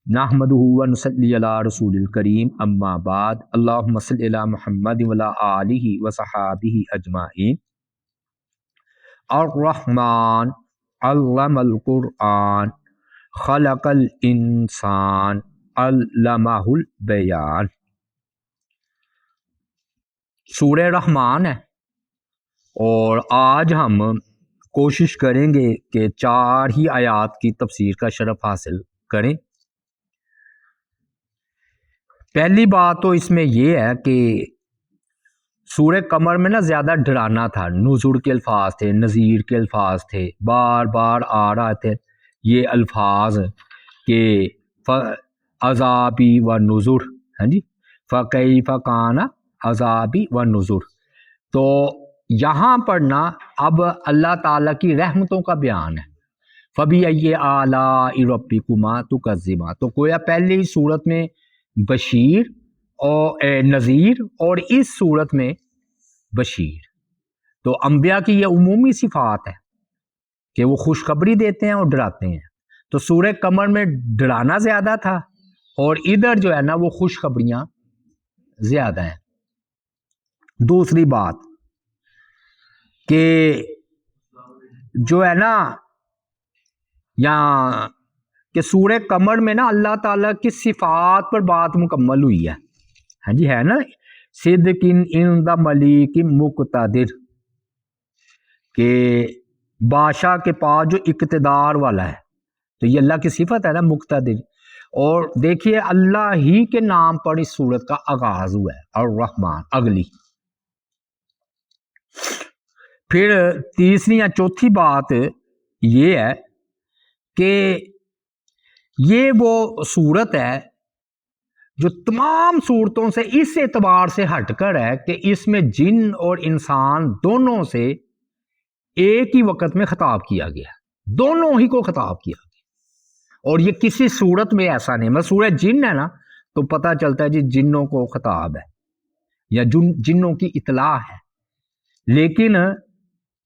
نحمدہ و نصلی علی رسول الکریم اما بعد اللہم صلی علی محمد وعلی آلہ وصحابہ اجمعین۔ الرحمن علم القرآن خلق الانسان علمہ البیان۔ سورہ رحمان ہے اور آج ہم کوشش کریں گے کہ 4 ہی آیات کی تفسیر کا شرف حاصل کریں۔ پہلی بات تو اس میں یہ ہے کہ سورہ قمر میں زیادہ ڈرانا تھا، نذر کے الفاظ تھے، نذیر کے الفاظ تھے، بار بار آ رہا تھے یہ الفاظ کہ عذابی و نذر، ہاں جی، فکیف کان عذابی و نذر۔ تو یہاں پر اب اللہ تعالیٰ کی رحمتوں کا بیان ہے، فبأی آلاء ربکما تکذبان۔ تو گویا پہلی صورت میں بشیر اور نذیر اور اس صورت میں بشیر۔ تو انبیاء کی یہ عمومی صفات ہے کہ وہ خوشخبری دیتے ہیں اور ڈراتے ہیں۔ تو سورہ قمر میں ڈرانا زیادہ تھا اور ادھر جو ہے وہ خوشخبریاں زیادہ ہیں۔ دوسری بات کہ جو ہے یہاں کہ سورہ قمر میں اللہ تعالیٰ کی صفات پر بات مکمل ہوئی ہے، ہاں جی، ہے صدق عند ملیک مقتدر، کہ بادشاہ کے پاس جو اقتدار والا ہے، تو یہ اللہ کی صفت ہے مقتدر۔ اور دیکھیے اللہ ہی کے نام پر اس سورت کا آغاز ہوا ہے، الرحمن اگلی۔ پھر تیسری یا چوتھی بات یہ ہے کہ یہ وہ صورت ہے جو تمام صورتوں سے اس اعتبار سے ہٹ کر ہے کہ اس میں جن اور انسان دونوں سے ایک ہی وقت میں خطاب کیا گیا، دونوں ہی کو خطاب کیا گیا۔ اور یہ کسی صورت میں ایسا نہیں، سورہ جن ہے تو پتہ چلتا ہے جی جنوں کو خطاب ہے یا جنوں کی اطلاع ہے، لیکن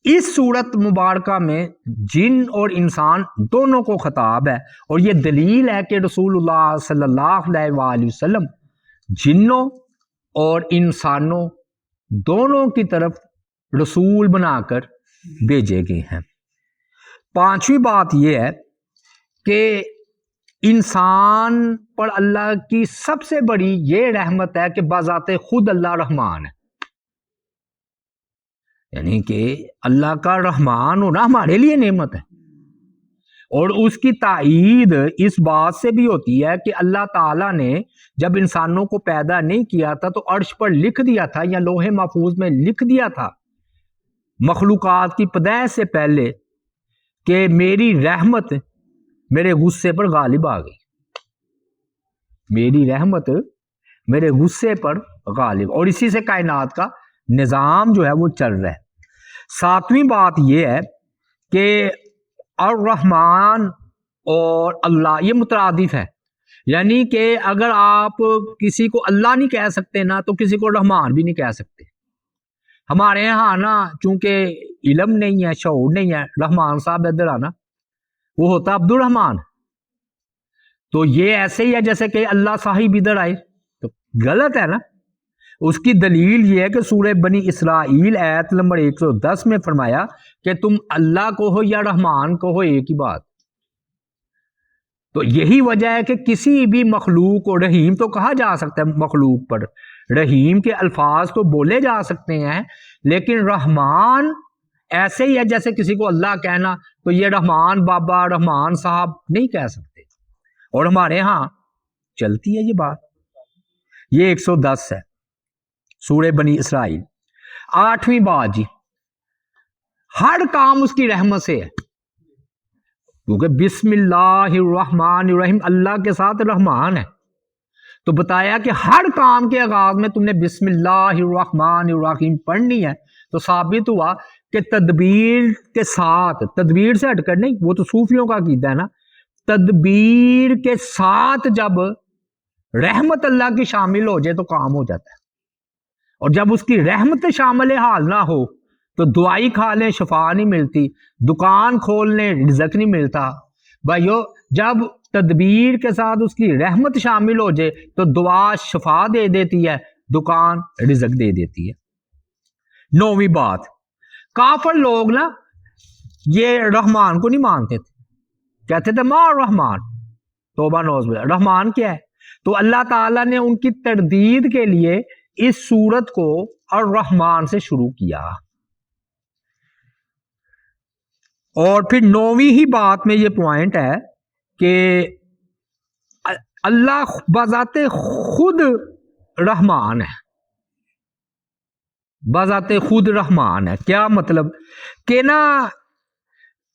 اس صورت مبارکہ میں جن اور انسان دونوں کو خطاب ہے۔ اور یہ دلیل ہے کہ رسول اللہ صلی اللہ علیہ وآلہ وسلم جنوں اور انسانوں دونوں کی طرف رسول بنا کر بھیجے گئے ہیں۔ پانچویں بات یہ ہے کہ انسان پر اللہ کی سب سے بڑی یہ رحمت ہے کہ بذات خود اللہ رحمان ہے، یعنی کہ اللہ کا رحمان ہونا ہمارے لیے نعمت ہے۔ اور اس کی تائید اس بات سے بھی ہوتی ہے کہ اللہ تعالیٰ نے جب انسانوں کو پیدا نہیں کیا تھا تو عرش پر لکھ دیا تھا یا لوح محفوظ میں لکھ دیا تھا مخلوقات کی پیدائش سے پہلے کہ میری رحمت میرے غصے پر غالب آ گئی، میری رحمت میرے غصے پر غالب، اور اسی سے کائنات کا نظام جو ہے وہ چل رہا ہے۔ ساتویں بات یہ ہے کہ الرحمن اور اللہ یہ مترادف ہے، یعنی کہ اگر آپ کسی کو اللہ نہیں کہہ سکتے تو کسی کو رحمان بھی نہیں کہہ سکتے۔ ہمارے یہاں چونکہ علم نہیں ہے، شعور نہیں ہے، رحمان صاحب ادھر آنا وہ ہوتا عبد الرحمان، تو یہ ایسے ہی ہے جیسے کہ اللہ صاحب ادھر آئے، تو غلط ہے اس کی دلیل یہ ہے کہ سورہ بنی اسرائیل آیت نمبر 110 میں فرمایا کہ تم اللہ کو ہو یا رحمان کو ہو ایک ہی بات۔ تو یہی وجہ ہے کہ کسی بھی مخلوق کو رحیم تو کہا جا سکتا ہے، مخلوق پر رحیم کے الفاظ تو بولے جا سکتے ہیں، لیکن رحمان ایسے ہی ہے جیسے کسی کو اللہ کہنا، تو یہ رحمان بابا رحمان صاحب نہیں کہہ سکتے، اور ہمارے ہاں چلتی ہے یہ بات۔ یہ 110 ہے سورہ بنی اسرائیل۔ آٹھویں بات جی، ہر کام اس کی رحمت سے ہے، کیونکہ بسم اللہ الرحمن الرحیم اللہ کے ساتھ رحمان ہے، تو بتایا کہ ہر کام کے آغاز میں تم نے بسم اللہ الرحمن الرحیم پڑھنی ہے، تو ثابت ہوا کہ تدبیر کے ساتھ، تدبیر سے ہٹ کر نہیں، وہ تو صوفیوں کا عقیدہ ہے تدبیر کے ساتھ جب رحمت اللہ کی شامل ہو جائے تو کام ہو جاتا ہے، اور جب اس کی رحمت شامل حال نہ ہو تو دوائی کھا لیں شفا نہیں ملتی، دکان کھول لیں رزق نہیں ملتا۔ بھائیو جب تدبیر کے ساتھ اس کی رحمت شامل ہو جائے تو دعا شفا دے دیتی ہے، دکان رزق دے دیتی ہے۔ 9ویں بات، کافر لوگ نا یہ رحمان کو نہیں مانتے تھے، کہتے تھے ما رحمان، توبہ نوز باللہ، رحمان کیا ہے؟ تو اللہ تعالیٰ نے ان کی تردید کے لیے اس سورت کو الرحمن سے شروع کیا۔ اور پھر 9ویں ہی بات میں یہ پوائنٹ ہے کہ اللہ بذات خود رحمان ہے، بذات خود رحمان ہے۔ کیا مطلب کہ نا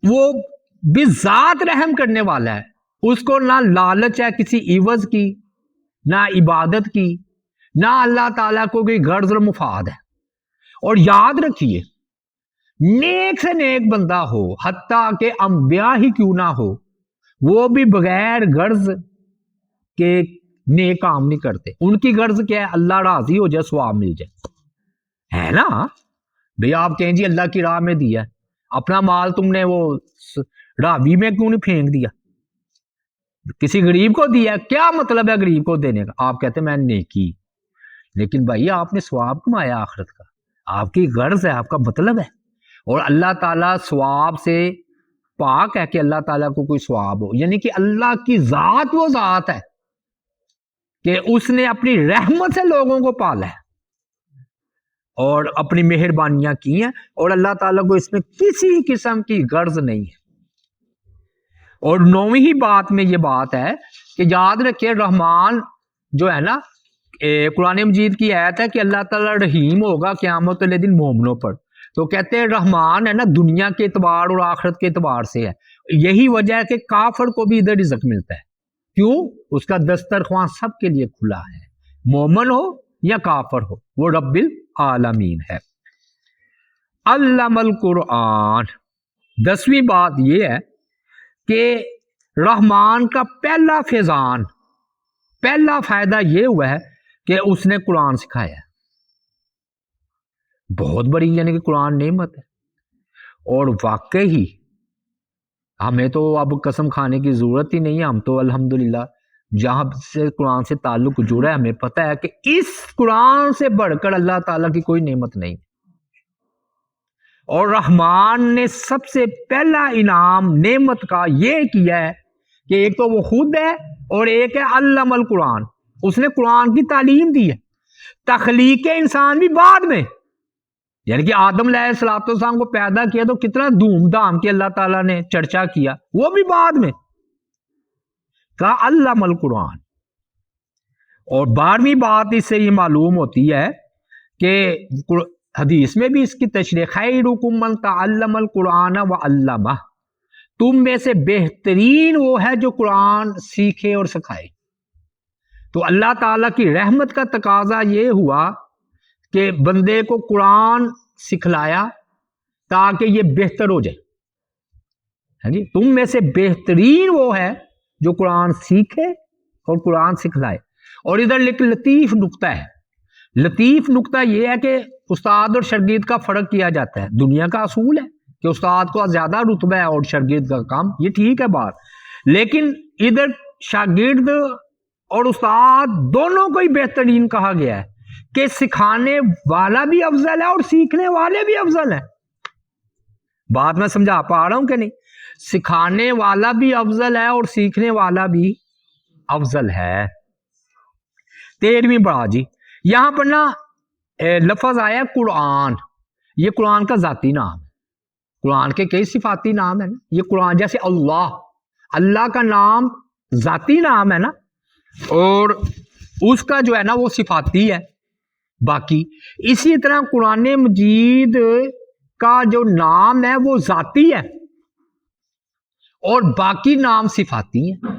وہ بذات رحم کرنے والا ہے، اس کو نہ لالچ ہے کسی عوض کی، نہ عبادت کی، نہ اللہ تعالیٰ کو کوئی غرض اور مفاد ہے۔ اور یاد رکھیے، نیک سے نیک بندہ ہو، حتیٰ کہ انبیاء ہی کیوں نہ ہو، وہ بھی بغیر غرض کے نیک کام نہیں کرتے۔ ان کی غرض کیا ہے؟ اللہ راضی ہو جائے، ثواب مل جائے، ہے نا بھئی؟ آپ کہیں جی اللہ کی راہ میں دیا، اپنا مال تم نے وہ راوی میں کیوں نہیں پھینک دیا؟ کسی غریب کو دیا، کیا مطلب ہے غریب کو دینے کا؟ آپ کہتے ہیں میں نیکی، لیکن بھائی آپ نے ثواب کمایا آخرت کا، آپ کی غرض ہے، آپ کا مطلب ہے۔ اور اللہ تعالیٰ ثواب سے پاک ہے کہ اللہ تعالیٰ کو کوئی ثواب ہو، یعنی کہ اللہ کی ذات وہ ذات ہے کہ اس نے اپنی رحمت سے لوگوں کو پالا ہے اور اپنی مہربانیاں کی ہیں، اور اللہ تعالیٰ کو اس میں کسی قسم کی غرض نہیں ہے۔ اور 9ویں ہی بات میں یہ بات ہے کہ یاد رکھیں رحمان جو ہے نا، قرآن مجید کی آیت ہے کہ اللہ تعالیٰ رحیم ہوگا قیامت والے دن مومنوں پر، تو کہتے ہیں رحمان ہے نا دنیا کے اعتبار اور آخرت کے اعتبار سے ہے۔ یہی وجہ ہے کہ کافر کو بھی ادھر رزق ملتا ہے، کیوں؟ اس کا دسترخوان سب کے لیے کھلا ہے، مومن ہو یا کافر ہو، وہ رب العالمین ہے۔ علم القرآن، 10ویں بات یہ ہے کہ رحمان کا پہلا فیضان، پہلا فائدہ یہ ہوا ہے کہ اس نے قرآن سکھایا ہے۔ بہت بڑی یعنی کہ قرآن نعمت ہے، اور واقعی ہمیں تو اب قسم کھانے کی ضرورت ہی نہیں ہے، ہم تو الحمدللہ جہاں سے قرآن سے تعلق جڑا ہے ہمیں پتہ ہے کہ اس قرآن سے بڑھ کر اللہ تعالیٰ کی کوئی نعمت نہیں۔ اور رحمان نے سب سے پہلا انعام نعمت کا یہ کیا ہے کہ ایک تو وہ خود ہے اور ایک ہے علم القرآن، اس نے قرآن کی تعلیم دی ہے۔ تخلیق انسان بھی بعد میں، یعنی کہ آدم علیہ السلام کو پیدا کیا تو کتنا دھوم دھام کے اللہ تعالیٰ نے چرچا کیا، وہ بھی بعد میں کہا علم القرآن۔ اور 12ویں بات اس سے یہ معلوم ہوتی ہے کہ حدیث میں بھی اس کی تشریح، خیرکم من تعلم القرآن وعلمہ، تم میں سے بہترین وہ ہے جو قرآن سیکھے اور سکھائے۔ تو اللہ تعالیٰ کی رحمت کا تقاضا یہ ہوا کہ بندے کو قرآن سکھلایا تاکہ یہ بہتر ہو جائے۔ ہاں جی، تم میں سے بہترین وہ ہے جو قرآن سیکھے اور قرآن سکھلائے۔ اور ادھر لطیف نقطہ ہے، لطیف نقطہ یہ ہے کہ استاد اور شاگرد کا فرق کیا جاتا ہے۔ دنیا کا اصول ہے کہ استاد کو زیادہ رتبہ ہے اور شاگرد کا کام، یہ ٹھیک ہے بات، لیکن ادھر شاگرد اور استاد دونوں کو ہی بہترین کہا گیا ہے کہ سکھانے والا بھی افضل ہے اور سیکھنے والے بھی افضل ہیں۔ بات میں سمجھا پا رہا ہوں کہ نہیں؟ سکھانے والا بھی افضل ہے اور سیکھنے والا بھی افضل ہے۔ 13ویں بڑا جی، یہاں پر نا لفظ آیا قرآن، یہ قرآن کا ذاتی نام ہے۔ قرآن کے کئی صفاتی نام ہیں نا، یہ قرآن جیسے اللہ، اللہ کا نام ذاتی نام ہے نا، اور اس کا جو ہے نا وہ صفاتی ہے باقی۔ اسی طرح قرآن مجید کا جو نام ہے وہ ذاتی ہے اور باقی نام صفاتی ہیں،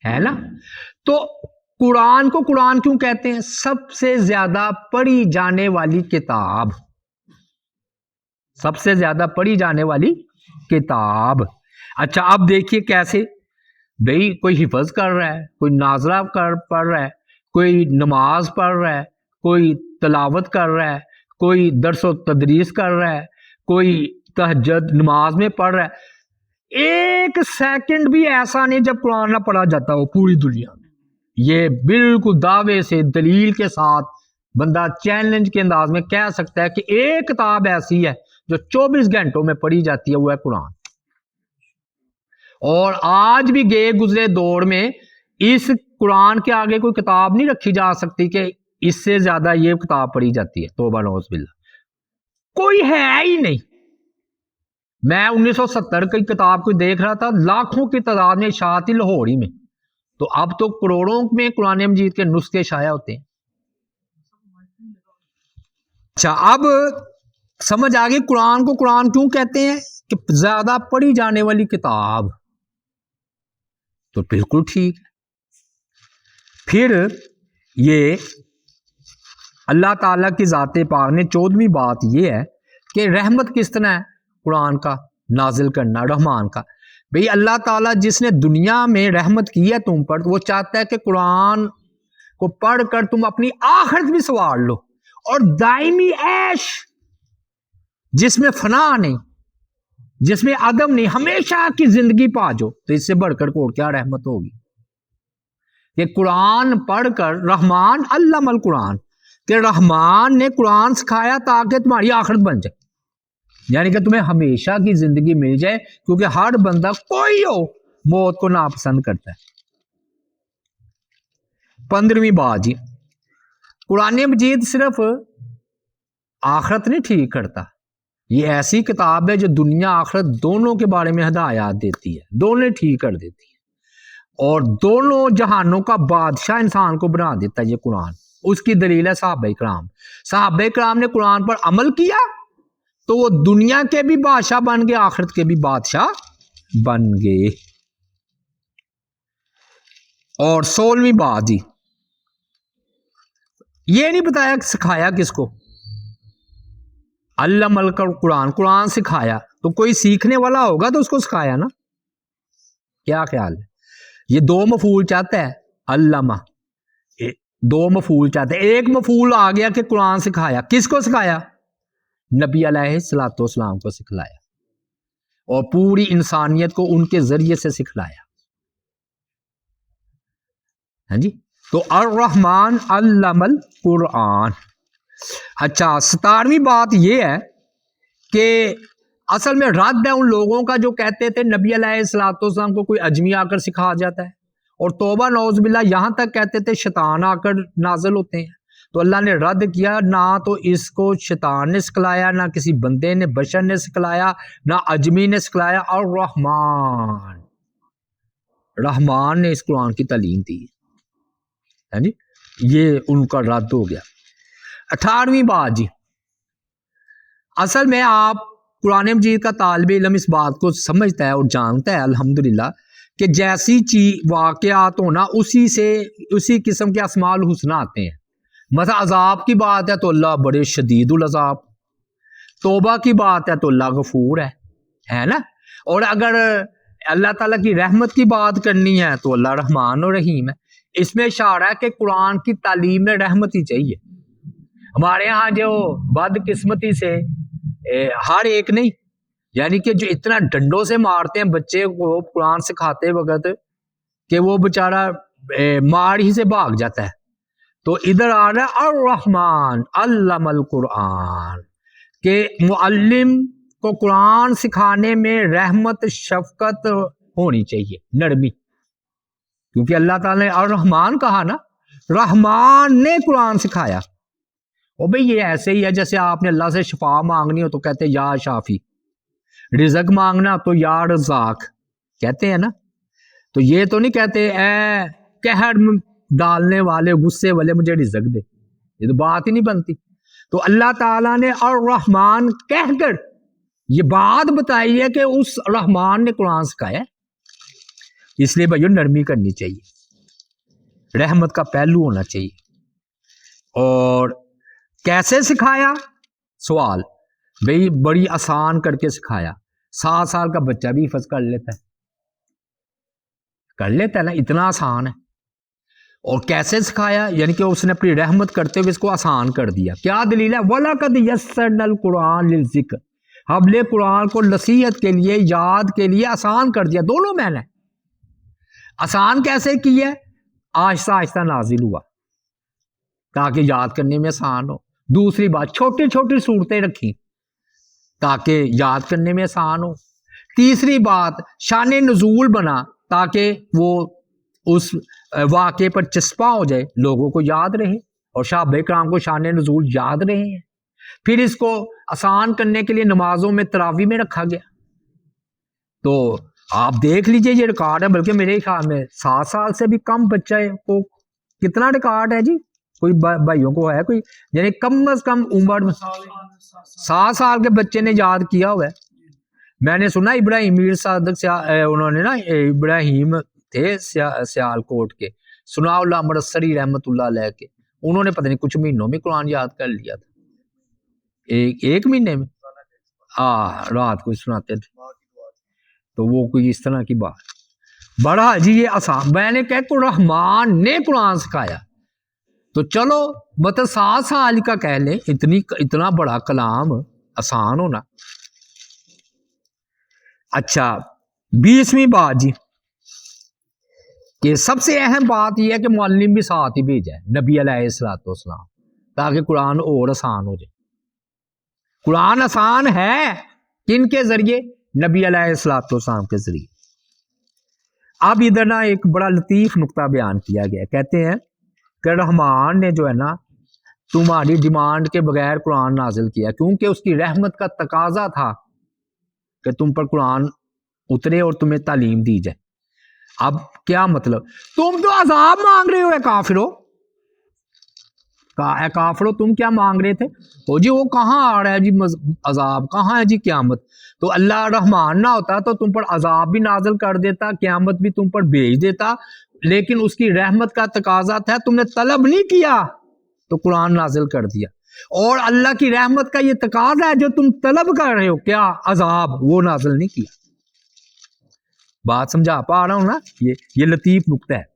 ہے نا۔ تو قرآن کو قرآن کیوں کہتے ہیں؟ سب سے زیادہ پڑھی جانے والی کتاب، سب سے زیادہ پڑھی جانے والی کتاب۔ اچھا اب دیکھیے کیسے، بھئی کوئی حفظ کر رہا ہے، کوئی ناظرہ پڑھ رہا ہے، کوئی نماز پڑھ رہا ہے، کوئی تلاوت کر رہا ہے، کوئی درس و تدریس کر رہا ہے، کوئی تہجد نماز میں پڑھ رہا ہے، ایک سیکنڈ بھی ایسا نہیں جب قرآن نہ پڑھا جاتا ہو پوری دنیا میں. یہ بالکل دعوے سے دلیل کے ساتھ بندہ چیلنج کے انداز میں کہہ سکتا ہے کہ ایک کتاب ایسی ہے جو 24 گھنٹوں میں پڑھی جاتی ہے، وہ ہے قرآن. اور آج بھی گئے گزرے دور میں اس قرآن کے آگے کوئی کتاب نہیں رکھی جا سکتی کہ اس سے زیادہ یہ کتاب پڑھی جاتی ہے. توبہ نعوذ باللہ، کوئی ہے ہی نہیں. میں 1970 کی کتاب کو دیکھ رہا تھا، لاکھوں کی تعداد میں اشاعتی لاہوری میں، تو اب تو کروڑوں میں قرآن مجید کے نسخے شائع ہوتے ہیں. اچھا، اب سمجھ آ گئی قرآن کو قرآن کیوں کہتے ہیں کہ زیادہ پڑھی جانے والی کتاب. تو بالکل ٹھیک ہے. پھر یہ اللہ تعالیٰ کی ذات پاک نے 14ویں بات یہ ہے کہ رحمت کس طرح ہے قرآن کا نازل کرنا، رحمان کا. بھئی اللہ تعالیٰ جس نے دنیا میں رحمت کی ہے تم پر، وہ چاہتا ہے کہ قرآن کو پڑھ کر تم اپنی آخرت بھی سنوار لو، اور دائمی عیش جس میں فنا نہیں، جس میں عدم نہیں، ہمیشہ کی زندگی پا جو. تو اس سے بڑھ کر کو کیا رحمت ہوگی کہ قرآن پڑھ کر رحمان علم القرآن، کہ رحمان نے قرآن سکھایا تاکہ تمہاری آخرت بن جائے، یعنی کہ تمہیں ہمیشہ کی زندگی مل جائے. کیونکہ ہر بندہ کوئی ہو موت کو ناپسند کرتا ہے. 15ویں بات جی، قرآن مجید صرف آخرت نہیں ٹھیک کرتا، یہ ایسی کتاب ہے جو دنیا آخرت دونوں کے بارے میں ہدایات دیتی ہے، دونوں ٹھیک کر دیتی ہے، اور دونوں جہانوں کا بادشاہ انسان کو بنا دیتا ہے یہ قرآن. اس کی دلیل ہے صحابہ کرام. صحابہ کرام نے قرآن پر عمل کیا تو وہ دنیا کے بھی بادشاہ بن گئے، آخرت کے بھی بادشاہ بن گئے. اور 16ویں بات جی، یہ نہیں بتایا کہ سکھایا کس کو. علم القرآن، قرآن سکھایا تو کوئی سیکھنے والا ہوگا تو اس کو سکھایا نا. کیا خیال ہے؟ یہ 2 مفعول چاہتا ہے، علامہ 2 مفعول چاہتا ہے. ایک مفعول آ گیا کہ قرآن سکھایا. کس کو سکھایا؟ نبی علیہ الصلوۃ والسلام کو سکھلایا، اور پوری انسانیت کو ان کے ذریعے سے سکھلایا. ہاں جی، تو الرحمن علم القرآن. اچھا، 17ویں بات یہ ہے کہ اصل میں رد ہے ان لوگوں کا جو کہتے تھے نبی علیہ الصلوۃ والسلام کو کوئی اجمی آ کر سکھا جاتا ہے، اور توبہ نعوذ باللہ یہاں تک کہتے تھے شیطان آ کر نازل ہوتے ہیں. تو اللہ نے رد کیا، نہ تو اس کو شیطان نے سکھلایا، نہ کسی بندے نے بشر نے سکھلایا، نہ اجمی نے سکھلایا، اور رحمان نے اس قرآن کی تعلیم دی. ہاں جی، یہ ان کا رد ہو گیا. 18ویں بات جی، اصل میں آپ قرآن مجید کا طالب علم اس بات کو سمجھتا ہے اور جانتا ہے الحمدللہ کہ جیسی چیز واقعات ہونا اسی قسم کے اسماء الحسنہ آتے ہیں. مثلا عذاب کی بات ہے تو اللہ بڑے شدید العذاب، توبہ کی بات ہے تو اللہ غفور ہے نا. اور اگر اللہ تعالیٰ کی رحمت کی بات کرنی ہے تو اللہ رحمان و رحیم ہے. اس میں اشارہ ہے کہ قرآن کی تعلیم میں رحمت ہی چاہیے. ہمارے ہاں جو بد قسمتی سے ہر ایک نہیں، یعنی کہ جو اتنا ڈنڈوں سے مارتے ہیں بچے کو قرآن سکھاتے وقت کہ وہ بےچارہ مار ہی سے بھاگ جاتا ہے. تو ادھر آ رہا ہے الرحمن علم القرآن، کہ معلم کو قرآن سکھانے میں رحمت شفقت ہونی چاہیے، نرمی. کیونکہ اللہ تعالیٰ نے الرحمن کہا نا، رحمان نے قرآن سکھایا. اور بھئی یہ ایسے ہی ہے جیسے آپ نے اللہ سے شفا مانگنی ہو تو کہتے ہیں یا شافی، رزق مانگنا تو یا رزاق کہتے ہیں نا. تو یہ تو نہیں کہتے اے قہر ڈالنے والے غصے والے مجھے رزق دے، یہ تو بات ہی نہیں بنتی. تو اللہ تعالیٰ نے الرحمن کہہ کر یہ بات بتائی ہے کہ اس رحمان نے قرآن سکھایا. اس لیے بھائیو نرمی کرنی چاہیے، رحمت کا پہلو ہونا چاہیے. اور کیسے سکھایا؟ سوال بھئی بڑی آسان کر کے سکھایا. 7 سال کا بچہ بھی حفظ کر لیتا ہے نا، اتنا آسان ہے. اور کیسے سکھایا؟ یعنی کہ اس نے اپنی رحمت کرتے ہوئے اس کو آسان کر دیا. کیا دلیل ہے؟ وَلَقَدْ يَسَّرْنَا الْقُرْآنَ لِلذِّكْرِ، حمل قرآن کو نصیحت کے لیے، یاد کے لیے آسان کر دیا. دونوں میں نے آسان کیسے کیا؟ آہستہ آہستہ نازل ہوا تاکہ یاد کرنے میں آسان ہو. دوسری بات، چھوٹی چھوٹی صورتیں رکھی تاکہ یاد کرنے میں آسان ہو. تیسری بات، شان نزول بنا تاکہ وہ اس واقعے پر چسپاں ہو جائے، لوگوں کو یاد رہے، اور صحابہ کرام کو شان نزول یاد رہے ہیں. پھر اس کو آسان کرنے کے لیے نمازوں میں تراویح میں رکھا گیا. تو آپ دیکھ لیجئے یہ ریکارڈ ہے، بلکہ میرے خیال میں 7 سال سے بھی کم بچے کو کتنا ریکارڈ ہے جی؟ کوئی بھائیوں کو ہے کوئی، یعنی کم از کم عمر 7 سال کے بچے نے یاد کیا ہوا ہے. میں نے سنا ابراہیم میر صادق انہوں نے نا، ابراہیم تھے سیال کوٹ کے، ثناء اللہ مرسری رحمت اللہ علیہ کے، انہوں نے پتہ نہیں کچھ مہینوں میں قرآن یاد کر لیا تھا. ایک مہینے میں رات کو سناتے تھے. تو وہ کوئی اس طرح کی بات. بڑا جی یہ آسان، میں نے کہا کہ رحمان نے قرآن سکھایا، تو چلو مطلب 7 سال کا کہہ لیں، اتنا بڑا کلام آسان ہونا. اچھا 20ویں بات جی، کہ سب سے اہم بات یہ ہے کہ معلم بھی ساتھ ہی بھیجا ہے نبی علیہ الصلوۃ والسلام، تاکہ قرآن اور آسان ہو جائے. قرآن آسان ہے کن کے ذریعے؟ نبی علیہ الصلوۃ والسلام کے ذریعے. اب ادھر نا ایک بڑا لطیف نقطہ بیان کیا گیا، کہتے ہیں کہ رحمان نے جو ہے نا تمہاری ڈیمانڈ کے بغیر قرآن نازل کیا، کیونکہ اس کی رحمت کا تقاضا تھا کہ تم پر قرآن اترے اور تمہیں تعلیم دی جائے. اب کیا مطلب؟ تم تو عذاب مانگ رہے ہو اے کافرو، تم کیا مانگ رہے تھے؟ جی وہ کہاں آ رہا ہے جی عذاب، کہاں ہے جی قیامت؟ تو اللہ رحمان نہ ہوتا تو تم پر عذاب بھی نازل کر دیتا، قیامت بھی تم پر بھیج دیتا، لیکن اس کی رحمت کا تقاضا تھا، تم نے طلب نہیں کیا تو قرآن نازل کر دیا. اور اللہ کی رحمت کا یہ تقاضا ہے جو تم طلب کر رہے ہو، کیا عذاب، وہ نازل نہیں کیا. بات سمجھا پا رہا ہوں نا؟ یہ لطیف نقطہ ہے.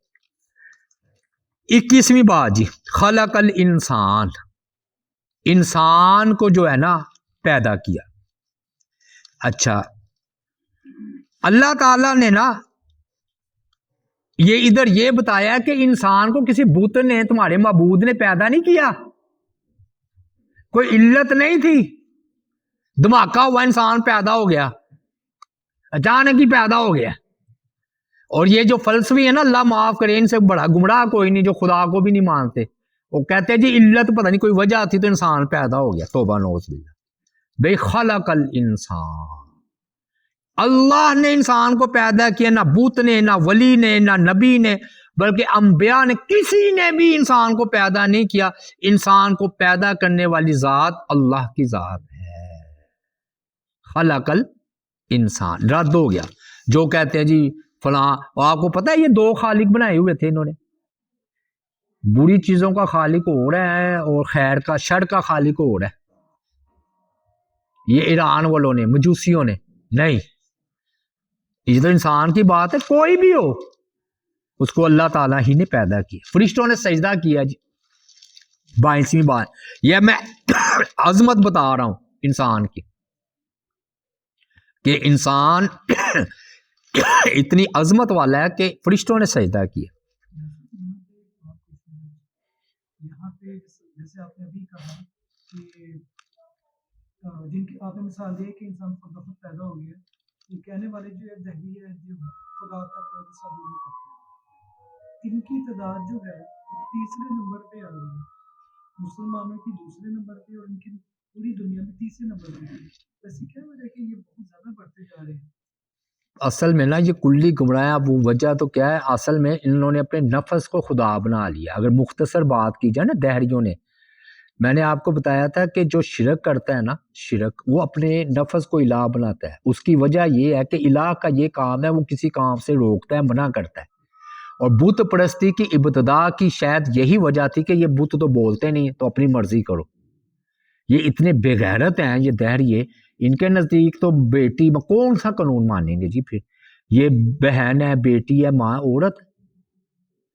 21ویں بات جی، خلق الانسان، انسان کو جو ہے نا پیدا کیا. اچھا اللہ تعالیٰ نے نا یہ ادھر یہ بتایا کہ انسان کو کسی بت نے، تمہارے معبود نے پیدا نہیں کیا، کوئی علت نہیں تھی، دھماکہ ہوا انسان پیدا ہو گیا، اچانک ہی پیدا ہو گیا. اور یہ جو فلسفی ہے نا، اللہ معاف کرے، ان سے بڑا گمراہ کوئی نہیں جو خدا کو بھی نہیں مانتے. وہ کہتے ہیں جی علت پتہ نہیں کوئی وجہ تھی تو انسان پیدا ہو گیا. توبہ نعوذ باللہ. بے خلق الانسان، اللہ نے انسان کو پیدا کیا، نہ بت نے، نہ ولی نے، نہ نبی نے، بلکہ انبیاء نے، کسی نے بھی انسان کو پیدا نہیں کیا. انسان کو پیدا کرنے والی ذات اللہ کی ذات ہے. خلق الانسان رد ہو گیا. جو کہتے ہیں جی فلاں، آپ کو پتہ ہے یہ 2 خالق بنائے ہوئے تھے انہوں نے، بری چیزوں کا خالق ہو رہا ہے اور خیر کا، شر کا خالق ہو رہا ہے. یہ ایران والوں نے، مجوسیوں نے نہیں، یہ تو انسان کی بات ہے. کوئی بھی ہو اس کو اللہ تعالیٰ ہی نے پیدا کیا. فرشتوں نے سجدہ کیا جی. 22ویں بات، یہ میں عظمت بتا رہا ہوں انسان کی، کہ انسان اتنی عظمت والا ہے کہ فرشتوں نے سجدہ کیا. یہاں پہ جیسے آپ نے ابھی کہا کہ جن کی آپ نے مثال دی کہ انسان خود بخود پیدا ہو گیا، یہ کہنے والے جو دہلی ہے جو خدا کا تصور نہیں کرتے، ان کی تعداد جو ہے 3رے نمبر پہ آ رہی ہے، مسلمانوں کی 2 نمبر پہ اور ان کی پوری دنیا میں 3 نمبر پہ. ایسی کیا وجہ ہے کہ یہ بہت زیادہ بڑھتے جا رہے ہیں؟ اصل میں نا یہ کلی گمراہ، وہ وجہ تو کیا ہے، اصل میں انہوں نے اپنے نفس کو خدا بنا لیا. اگر مختصر بات کی جائے نا، دہریوں نے، میں نے آپ کو بتایا تھا کہ جو شرک کرتا ہے نا، شرک، وہ اپنے نفس کو الہ بناتا ہے. اس کی وجہ یہ ہے کہ الہ کا یہ کام ہے، وہ کسی کام سے روکتا ہے، منع کرتا ہے. اور بت پرستی کی ابتدا کی شاید یہی وجہ تھی کہ یہ بت تو بولتے نہیں تو اپنی مرضی کرو. یہ اتنے بے غیرت ہیں یہ دہریے، ان کے نزدیک تو بیٹی کون سا قانون مانیں گے جی؟ پھر یہ بہن ہے، بیٹی ہے، ماں عورت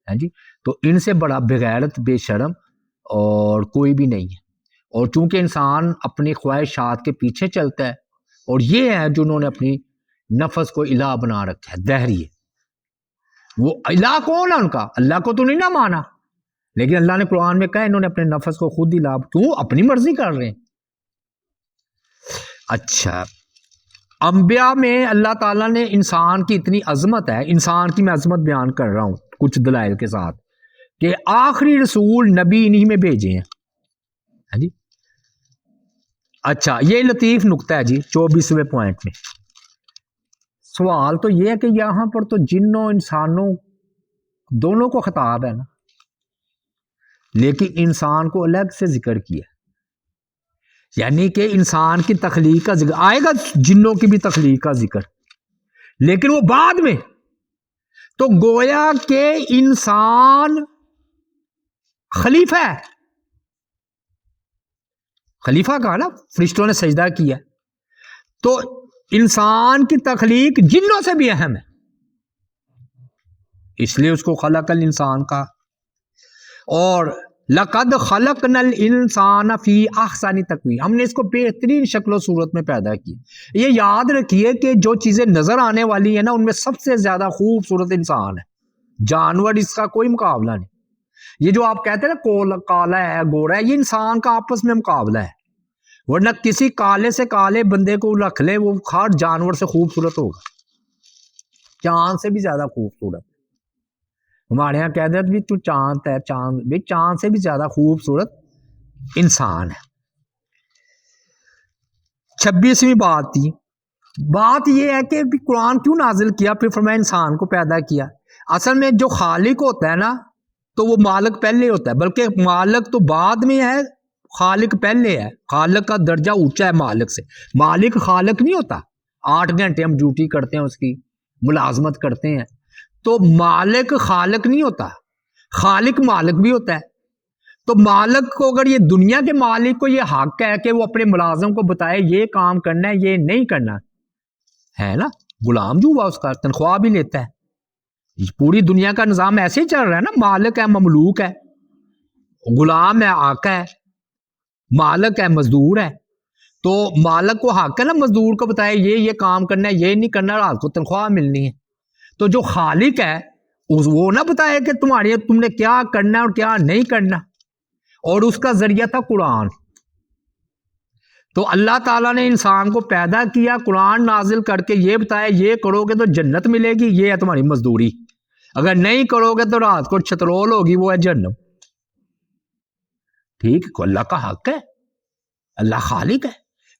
ہے جی. تو ان سے بڑا بے غیرت، بے شرم اور کوئی بھی نہیں ہے. اور چونکہ انسان اپنی خواہشات کے پیچھے چلتا ہے اور یہ ہے جنہوں نے اپنی نفس کو الہ بنا رکھا ہے، دہری ہے۔ وہ الہ کون ہے ان کا؟ اللہ کو تو نہیں نہ مانا، لیکن اللہ نے قرآن میں کہا انہوں نے اپنے نفس کو خود الہ، کیوں؟ اپنی مرضی کر رہے ہیں۔ اچھا، انبیاء میں اللہ تعالیٰ نے انسان کی اتنی عظمت ہے، انسان کی میں عظمت بیان کر رہا ہوں کچھ دلائل کے ساتھ، کہ آخری رسول نبی انہی میں بھیجے ہیں۔ ہاں جی، اچھا یہ لطیف نقطہ ہے جی 24ویں پوائنٹ میں۔ سوال تو یہ ہے کہ یہاں پر تو جنوں انسانوں دونوں کو خطاب ہے نا، لیکن انسان کو الگ سے ذکر کیا، یعنی کہ انسان کی تخلیق کا ذکر آئے گا، جنوں کی بھی تخلیق کا ذکر، لیکن وہ بعد میں۔ تو گویا کہ انسان خلیفہ ہے، خلیفہ کہا نا، فرشتوں نے سجدہ کیا، تو انسان کی تخلیق جنوں سے بھی اہم ہے، اس لیے اس کو خلق الانسان کا۔ اور لقد خلقنا الانسان فی احسن تقویم، ہم نے اس کو بہترین شکل و صورت میں پیدا کیا۔ یہ یاد رکھیے کہ جو چیزیں نظر آنے والی ہیں نا، ان میں سب سے زیادہ خوبصورت انسان ہے، جانور اس کا کوئی مقابلہ نہیں۔ یہ جو آپ کہتے ہیں نا کالا ہے گورا ہے، یہ انسان کا آپس میں مقابلہ ہے، ورنہ کسی کالے سے کالے بندے کو رکھ لے وہ ہر جانور سے خوبصورت ہوگا، چاند سے بھی زیادہ خوبصورت۔ ہمارے یہاں کہتے ہیں بھی تو چاند ہے، چاند بھی چاند سے بھی زیادہ خوبصورت انسان ہے۔ 26ویں بات تھی، بات یہ ہے کہ قرآن کیوں نازل کیا، پھر فرمایا انسان کو پیدا کیا۔ اصل میں جو خالق ہوتا ہے نا، تو وہ مالک پہلے ہوتا ہے، بلکہ مالک تو بعد میں ہے، خالق پہلے ہے۔ خالق کا درجہ اونچا ہے مالک سے، مالک خالق نہیں ہوتا۔ 8 گھنٹے ہم ڈیوٹی کرتے ہیں، اس کی ملازمت کرتے ہیں، تو مالک خالق نہیں ہوتا، خالق مالک بھی ہوتا ہے۔ تو مالک کو اگر یہ دنیا کے مالک کو یہ حق ہے کہ وہ اپنے ملازم کو بتائے یہ کام کرنا ہے یہ نہیں کرنا ہے نا، غلام جو ہوا اس کا تنخواہ بھی لیتا ہے۔ پوری دنیا کا نظام ایسے ہی چل رہا ہے نا، مالک ہے مملوک ہے، غلام ہے آقا ہے، مالک ہے مزدور ہے۔ تو مالک کو حق ہے نا مزدور کو بتائے یہ کام کرنا ہے یہ نہیں کرنا، رات کو تنخواہ ملنی ہے۔ تو جو خالق ہے وہ نہ بتائے کہ تم نے کیا کرنا اور کیا نہیں کرنا، اور اس کا ذریعہ تھا قرآن۔ تو اللہ تعالیٰ نے انسان کو پیدا کیا، قرآن نازل کر کے یہ بتایا یہ کرو گے تو جنت ملے گی، یہ ہے تمہاری مزدوری، اگر نہیں کرو گے تو رات کو چھترول ہوگی، وہ ہے جہنم۔ ٹھیک ہے، اللہ کا حق ہے، اللہ خالق ہے۔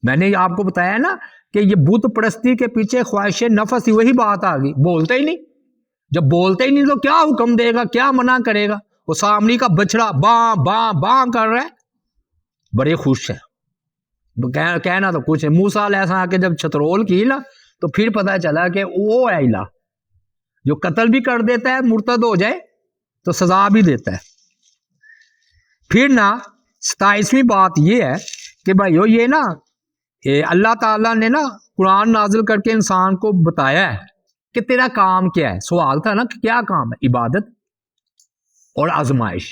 میں نے آپ کو بتایا نا کہ یہ بت پرستی کے پیچھے خواہش نفس ہی، وہی بات آ گئی، بولتے ہی نہیں۔ جب بولتے ہی نہیں تو کیا حکم دے گا، کیا منع کرے گا؟ وہ سامنے کا بچڑا باں باں باں کر رہا ہے، بڑے خوش ہیں، کہنا تو کچھ ہے۔ موسیٰ علیہ السلام آ کے جب چھترول کی نا تو پھر پتہ چلا کہ وہ ہے الہ، جو قتل بھی کر دیتا ہے، مرتد ہو جائے تو سزا بھی دیتا ہے۔ پھر نا 27ویں بات یہ ہے کہ بھائیو یہ نا اللہ تعالیٰ نے نا قرآن نازل کر کے انسان کو بتایا ہے کہ تیرا کام کیا ہے۔ سوال تھا نا کہ کیا کام ہے، عبادت اور آزمائش۔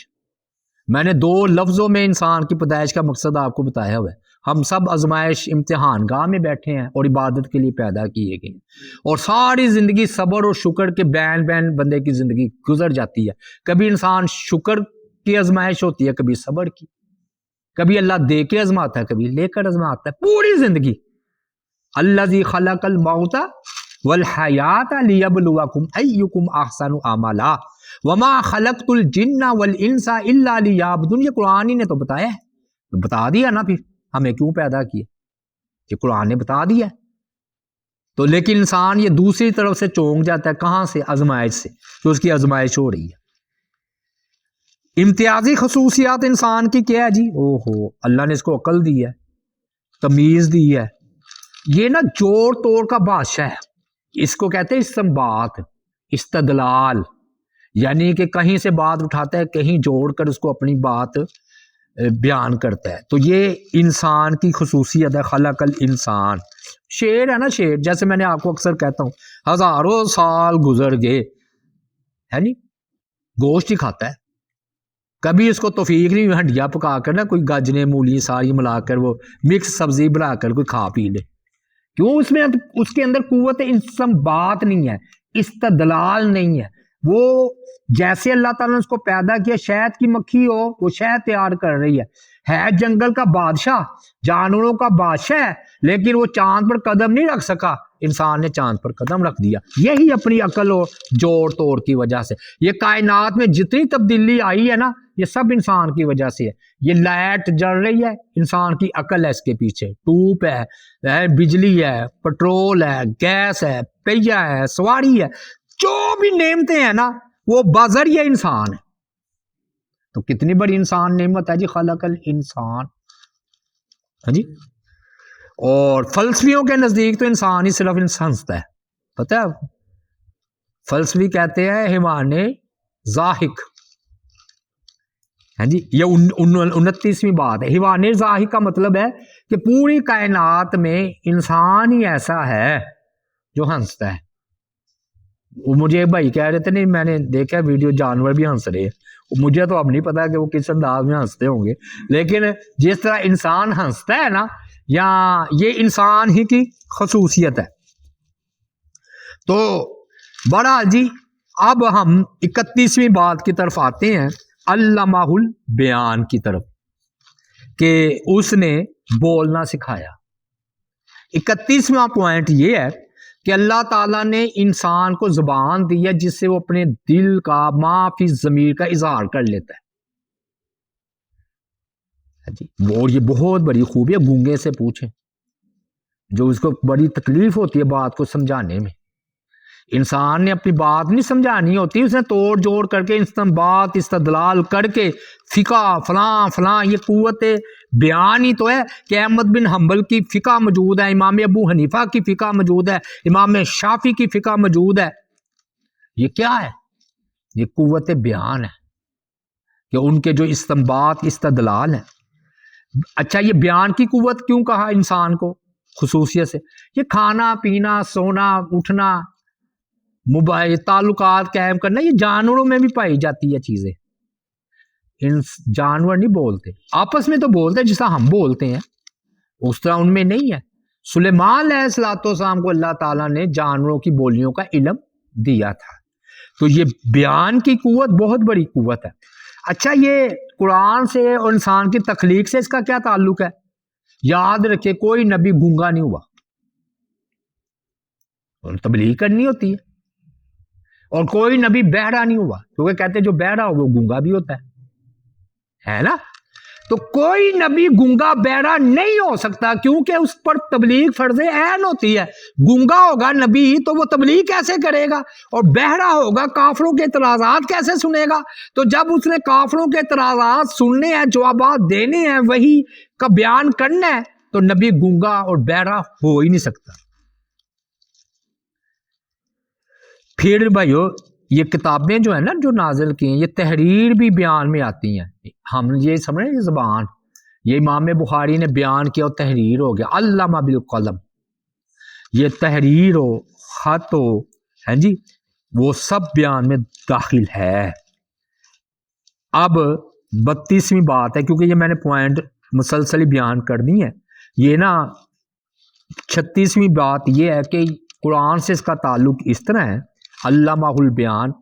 میں نے 2 لفظوں میں انسان کی پیدائش کا مقصد آپ کو بتایا ہوا ہے۔ ہم سب آزمائش امتحان گاہ میں بیٹھے ہیں اور عبادت کے لیے پیدا کیے گئے ہیں، اور ساری زندگی صبر اور شکر کے بین بین بندے کی زندگی گزر جاتی ہے۔ کبھی انسان شکر کی آزمائش ہوتی ہے، کبھی صبر کی، کبھی اللہ دے کے آزماتا ہے، کبھی لے کر آزماتا ہے، پوری زندگی۔ الذی خلق الموت والحیات لیبلوکم ایکم احسن عملا وما خلقت الجن والانس الا لیعبدون۔ یہ قرآن ہی نے تو بتایا ہے، بتا دیا نا پھر ہمیں کیوں پیدا کیا، یہ قرآن نے بتا دیا۔ تو لیکن انسان یہ دوسری طرف سے چونک جاتا ہے، کہاں سے؟ آزمائش سے، تو اس کی آزمائش ہو رہی ہے۔ امتیازی خصوصیات انسان کی کیا ہے جی؟ اللہ نے اس کو عقل دی ہے، تمیز دی ہے، یہ نا جوڑ توڑ کا بادشاہ ہے، اس کو کہتے ہیں استنباط، استدلال، یعنی کہ کہیں سے بات اٹھاتا ہے، کہیں جوڑ کر اس کو اپنی بات بیان کرتا ہے۔ تو یہ انسان کی خصوصیت ہے، خلق الانسان۔ شیر ہے نا، شیر جیسے میں نے آپ کو اکثر کہتا ہوں، ہزاروں سال گزر گئے ہے نہیں، گوشت ہی کھاتا ہے، کبھی اس کو توفیق نہیں ہنڈیا پکا کر نا کوئی گاجریں مولی ساری ملا کر وہ مکس سبزی بنا کر کوئی کھا پی لے، کیوں؟ اس کے اندر قوت استنباط نہیں ہے، استدلال نہیں ہے. وہ جیسے اللہ تعالیٰ نے اس کو پیدا کیا، شہد کی مکھی ہو وہ شہد تیار کر رہی ہے جنگل کا بادشاہ، جانوروں کا بادشاہ ہے، لیکن وہ چاند پر قدم نہیں رکھ سکا، انسان نے چاند پر قدم رکھ دیا. یہی اپنی عقل و جوڑ توڑ کی وجہ سے. یہ کائنات میں جتنی تبدیلی آئی ہے نا، یہ سب انسان کی وجہ سے ہے. یہ لائٹ جل رہی ہے، انسان کی عقل ہے اس کے پیچھے. ٹوپ ہے، بجلی ہے، پٹرول ہے، گیس ہے، پہیا ہے، سواری ہے، جو بھی نعمتیں ہیں نا وہ بذریعہ انسان ہے. تو کتنی بڑی انسان نعمت ہے جی، خلق الانسان. ہاں جی. اور فلسفیوں کے نزدیک تو انسان ہی صرف ہنستا ہے. پتہ ہے آپ کو؟ فلسفی کہتے ہیں حیوان ضاحک. ہاں جی، یہ 29ویں بات ہے. حیوان ضاحک کا مطلب ہے کہ پوری کائنات میں انسان ہی ایسا ہے جو ہنستا ہے. وہ مجھے بھائی کہہ رہے تھے نہیں، میں نے دیکھا ویڈیو، جانور بھی ہنس رہے ہیں. مجھے تو اب نہیں پتا کہ وہ کس انداز میں ہنستے ہوں گے، لیکن جس طرح انسان ہنستا ہے نا، یا یہ انسان ہی کی خصوصیت ہے. تو بہرحال جی، اب ہم 31ویں بات کی طرف آتے ہیں، علمہ البیان کی طرف، کہ اس نے بولنا سکھایا. 31واں پوائنٹ یہ ہے کہ اللہ تعالیٰ نے انسان کو زبان دی ہے جس سے وہ اپنے دل کا، ما فی ضمیر کا اظہار کر لیتا ہے. جی، اور یہ بہت بڑی خوبی ہے. گونگے سے پوچھیں، جو اس کو بڑی تکلیف ہوتی ہے بات کو سمجھانے میں. انسان نے اپنی بات نہیں سمجھانی ہوتی، اس نے توڑ جوڑ کر کے استنباط استدلال کر کے فقہ فلاں فلاں، یہ قوت بیان ہی تو ہے کہ احمد بن حنبل کی فقہ موجود ہے، امام ابو حنیفہ کی فقہ موجود ہے، امام شافعی کی فقہ موجود ہے. یہ کیا ہے؟ یہ قوت بیان ہے کہ ان کے جو استنباط استدلال ہیں. اچھا، یہ بیان کی قوت کیوں کہا انسان کو خصوصیت سے؟ یہ کھانا پینا، سونا اٹھنا، موبائل، تعلقات قائم کرنا، یہ جانوروں میں بھی پائی جاتی ہے چیزیں. جانور نہیں بولتے، آپس میں تو بولتے جس طرح ہم بولتے ہیں، اس طرح ان میں نہیں ہے. سلیمان علیہ السلام کو اللہ تعالیٰ نے جانوروں کی بولیوں کا علم دیا تھا. تو یہ بیان کی قوت بہت بڑی قوت ہے. اچھا، یہ قرآن سے اور انسان کی تخلیق سے اس کا کیا تعلق ہے؟ یاد رکھے، کوئی نبی گونگا نہیں ہوا. اور تبلیغ کرنی ہوتی ہے. اور کوئی نبی بہرا نہیں ہوا، کیونکہ کہتے جو بہرا ہو وہ گونگا بھی ہوتا ہے نا. تو کوئی نبی گونگا بہرا نہیں ہو سکتا، کیونکہ اس پر تبلیغ فرض عین ہوتی ہے. گونگا ہوگا نبی تو وہ تبلیغ کیسے کرے گا؟ اور بہرا ہوگا کافروں کے اعتراضات کیسے سنے گا؟ تو جب اس نے کافروں کے اعتراضات سننے ہیں، جوابات دینے ہیں، وہی کا بیان کرنا ہے، تو نبی گونگا اور بہرا ہو ہی نہیں سکتا. پھر بھائیو، یہ کتابیں جو ہیں نا جو نازل کی ہیں، یہ تحریر بھی بیان میں آتی ہیں. ہم یہ سمجھ رہے ہیں، یہ زبان، یہ امام بخاری نے بیان کیا اور تحریر ہو گیا. علامہ بالقلم، یہ تحریر ہو، خط ہو، ہیں جی، وہ سب بیان میں داخل ہے. اب 32ویں بات ہے، کیونکہ یہ میں نے پوائنٹ مسلسل بیان کر دی ہے. یہ نا 36ویں بات یہ ہے کہ قرآن سے اس کا تعلق اس طرح ہے، علامہ البیان،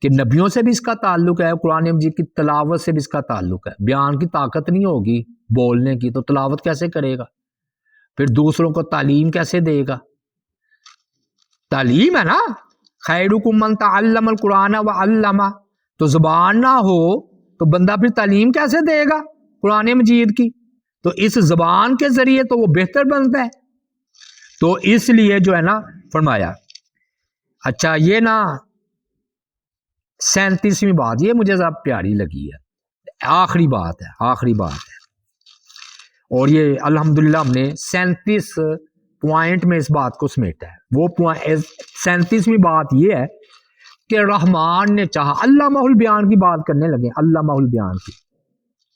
کہ نبیوں سے بھی اس کا تعلق ہے، قرآن مجید کی تلاوت سے بھی اس کا تعلق ہے. بیان کی طاقت نہیں ہوگی بولنے کی تو تلاوت کیسے کرے گا؟ پھر دوسروں کو تعلیم کیسے دے گا؟ تعلیم ہے نا، خیرکم من تعلم القرآن وعلمہ. تو زبان نہ ہو تو بندہ پھر تعلیم کیسے دے گا قرآن مجید کی؟ تو اس زبان کے ذریعے تو وہ بہتر بنتا ہے. تو اس لیے جو ہے نا فرمایا. اچھا، یہ نا 37ویں بات، یہ مجھے ذرا پیاری لگی ہے، آخری بات ہے. اور یہ الحمدللہ ہم نے 37 پوائنٹ میں اس بات کو سمیٹا ہے. وہ 37ویں بات یہ ہے کہ رحمان نے چاہا. علامہ البیان کی بات کرنے لگے، علامہ البیان کی،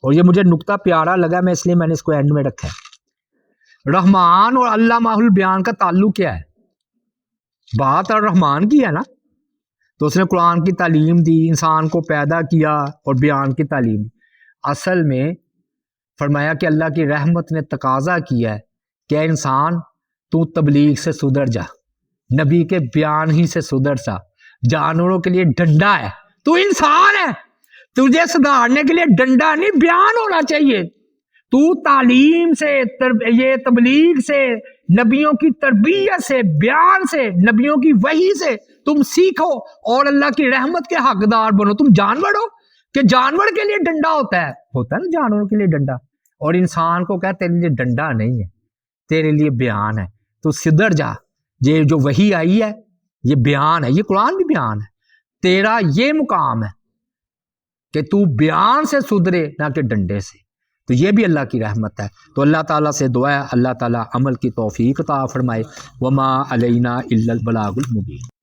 اور یہ مجھے نقطہ پیارا لگا، میں اس لیے میں نے اس کو اینڈ میں رکھا ہے. رحمان اور علامہ البیان کا تعلق کیا ہے؟ بات اور رحمان کی ہے نا. تو اس نے قرآن کی تعلیم دی، انسان کو پیدا کیا اور بیان کی تعلیم دی. اصل میں فرمایا کہ اللہ کی رحمت نے تقاضا کیا ہے کہ انسان تو تبلیغ سے سدھر جا، نبی کے بیان ہی سے سدھر جا۔ جانوروں کے لیے ڈنڈا ہے، تو انسان ہے، تجھے سدھارنے کے لیے ڈنڈا نہیں بیان ہونا چاہیے۔ تو تعلیم سے، یہ تبلیغ سے، نبیوں کی تربیت سے، بیان سے، نبیوں کی وحی سے تم سیکھو اور اللہ کی رحمت کے حقدار بنو۔ تم جانور ہو کہ جانور کے لیے ڈنڈا ہوتا ہے نا جانوروں کے لیے ڈنڈا، اور انسان کو کہتے تیرے لیے ڈنڈا نہیں ہے، تیرے لیے بیان ہے، تو سدھر جا۔ یہ جو وحی آئی ہے یہ بیان ہے، یہ قرآن بھی بیان ہے، تیرا یہ مقام ہے کہ تو بیان سے سدھرے نہ کہ ڈنڈے سے۔ تو یہ بھی اللہ کی رحمت ہے۔ تو اللہ تعالیٰ سے دعا ہے اللہ تعالیٰ عمل کی توفیق عطا فرمائے۔ وما علینا الا البلاغ المبین۔